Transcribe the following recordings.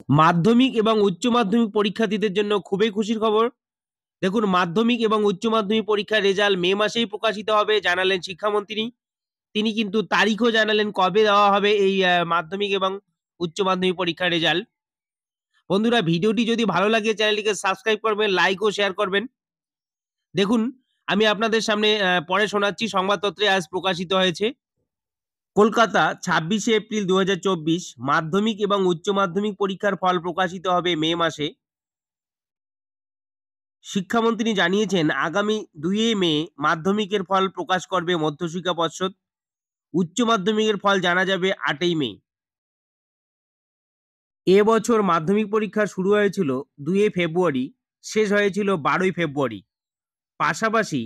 মাধ্যমিক এবং উচ্চ মাধ্যমিক পরীক্ষার্থীদের জন্য খুবই খুশির খবর। দেখুন, মাধ্যমিক এবং উচ্চ মাধ্যমিক পরীক্ষার রেজাল্ট মে মাসেই প্রকাশিত হবে জানালেন শিক্ষামন্ত্রী। তিনি কিন্তু তারিখও জানালেন কবে দেওয়া হবে এই মাধ্যমিক এবং উচ্চ মাধ্যমিক পরীক্ষার রেজাল্ট। বন্ধুরা, ভিডিওটি যদি ভালো লাগে চ্যানেলটিকে সাবস্ক্রাইব করবেন, লাইক ও শেয়ার করবেন। দেখুন, আমি আপনাদের সামনে পড়ে শোনাচ্ছি। সংবাদপত্রে আজ প্রকাশিত হয়েছে। কলকাতা ২৬শে এপ্রিল ২০২৪ মাধ্যমিক এবং উচ্চ মাধ্যমিক পরীক্ষার ফল প্রকাশিত হবে মে মাসে। শিক্ষামন্ত্রী জানিয়েছেন আগামী ২ মে মাধ্যমিকের ফল প্রকাশ করবে মধ্যশিক্ষা পর্ষদ। উচ্চ মাধ্যমিকের ফল জানা যাবে ৮ই মে। এবছর মাধ্যমিক পরীক্ষা শুরু হয়েছিল ২ ফেব্রুয়ারি, শেষ হয়েছিল ১২ই ফেব্রুয়ারি। পাশাপাশি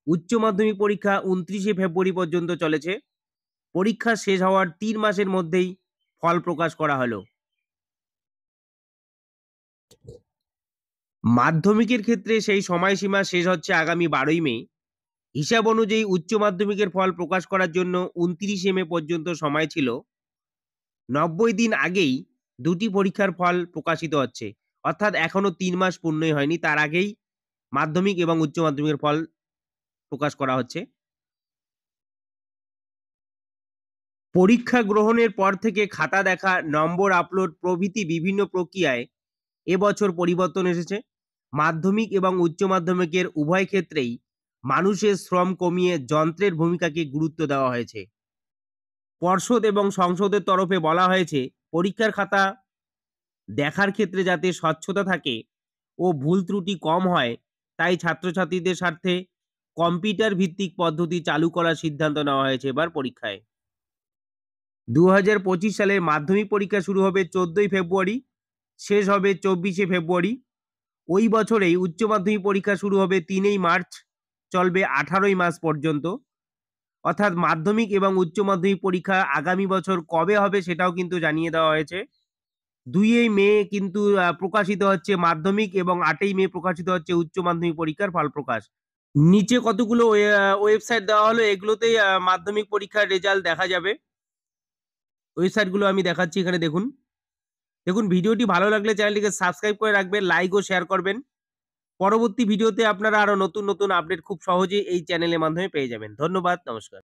উচ্চ মাধ্যমিক পরীক্ষা ২৯শে ফেব্রুয়ারি পর্যন্ত চলেছে। পরীক্ষা শেষ হওয়ার ৩ মাসের মধ্যেই ফল প্রকাশ করা হলো। মাধ্যমিকের ক্ষেত্রে সেই সময়সীমা শেষ হচ্ছে আগামী ১২ই মে। হিসাব অনুযায়ী উচ্চ মাধ্যমিকের ফল প্রকাশ করার জন্য ২৯শে মে পর্যন্ত সময় ছিল। ৯০ দিন আগেই দুটি পরীক্ষার ফল প্রকাশিত হচ্ছে। অর্থাৎ এখনো ৩ মাস পূর্ণই হয়নি। তার আগেই মাধ্যমিক এবং উচ্চ মাধ্যমিকের ফল প্রকাশ করা হচ্ছে। পরীক্ষা গ্রহণের পর থেকে খাতা দেখা, নম্বর আপলোড প্রভৃতি বিভিন্ন প্রক্রিয়ায় এবছর পরিবর্তন এসেছে। মাধ্যমিক এবং উচ্চ মাধ্যমিকের উভয় ক্ষেত্রেই মানুষের শ্রম কমিয়ে যন্ত্রের ভূমিকাকে গুরুত্ব দেওয়া হয়েছে। পর্ষদ এবং সংসদের তরফে বলা হয়েছে পরীক্ষার খাতা দেখার ক্ষেত্রে যাতে স্বচ্ছতা থাকে ও ভুল ত্রুটি কম হয়, তাই ছাত্রছাত্রীদের স্বার্থে কম্পিউটার ভিত্তিক পদ্ধতি চালু করার সিদ্ধান্ত নেওয়া হয়েছে এবার পরীক্ষায়। ২০২৫ সালের মাধ্যমিক পরীক্ষা শুরু হবে ১৪ই ফেব্রুয়ারি, শেষ হবে ২৪শে ফেব্রুয়ারি। ওই বছরেই উচ্চ মাধ্যমিক পরীক্ষা শুরু হবে ৩ই মার্চ, চলবে ১৮ই মাস পর্যন্ত। অর্থাৎ মাধ্যমিক এবং উচ্চ মাধ্যমিক পরীক্ষা আগামী বছর কবে হবে সেটাও কিন্তু জানিয়ে দেওয়া হয়েছে। ২ই মে কিন্তু প্রকাশিত হচ্ছে মাধ্যমিক এবং ৮ই মে প্রকাশিত হচ্ছে উচ্চ মাধ্যমিক পরীক্ষার ফল প্রকাশ। নিচে কতগুলো ওয়েবসাইট দেওয়া হলো, এগুলোতেই মাধ্যমিক পরীক্ষার রেজাল্ট দেখা যাবে। ওয়েবসাইটগুলো আমি দেখাচ্ছি এখানে দেখুন। দেখুন, ভিডিওটি ভালো লাগলে চ্যানেলটিকে সাবস্ক্রাইব করে রাখবেন, লাইক ও শেয়ার করবেন। পরবর্তী ভিডিওতে আপনারা আরো নতুন আপডেট খুব সহজেই এই চ্যানেলের মাধ্যমে পেয়ে যাবেন। ধন্যবাদ, নমস্কার।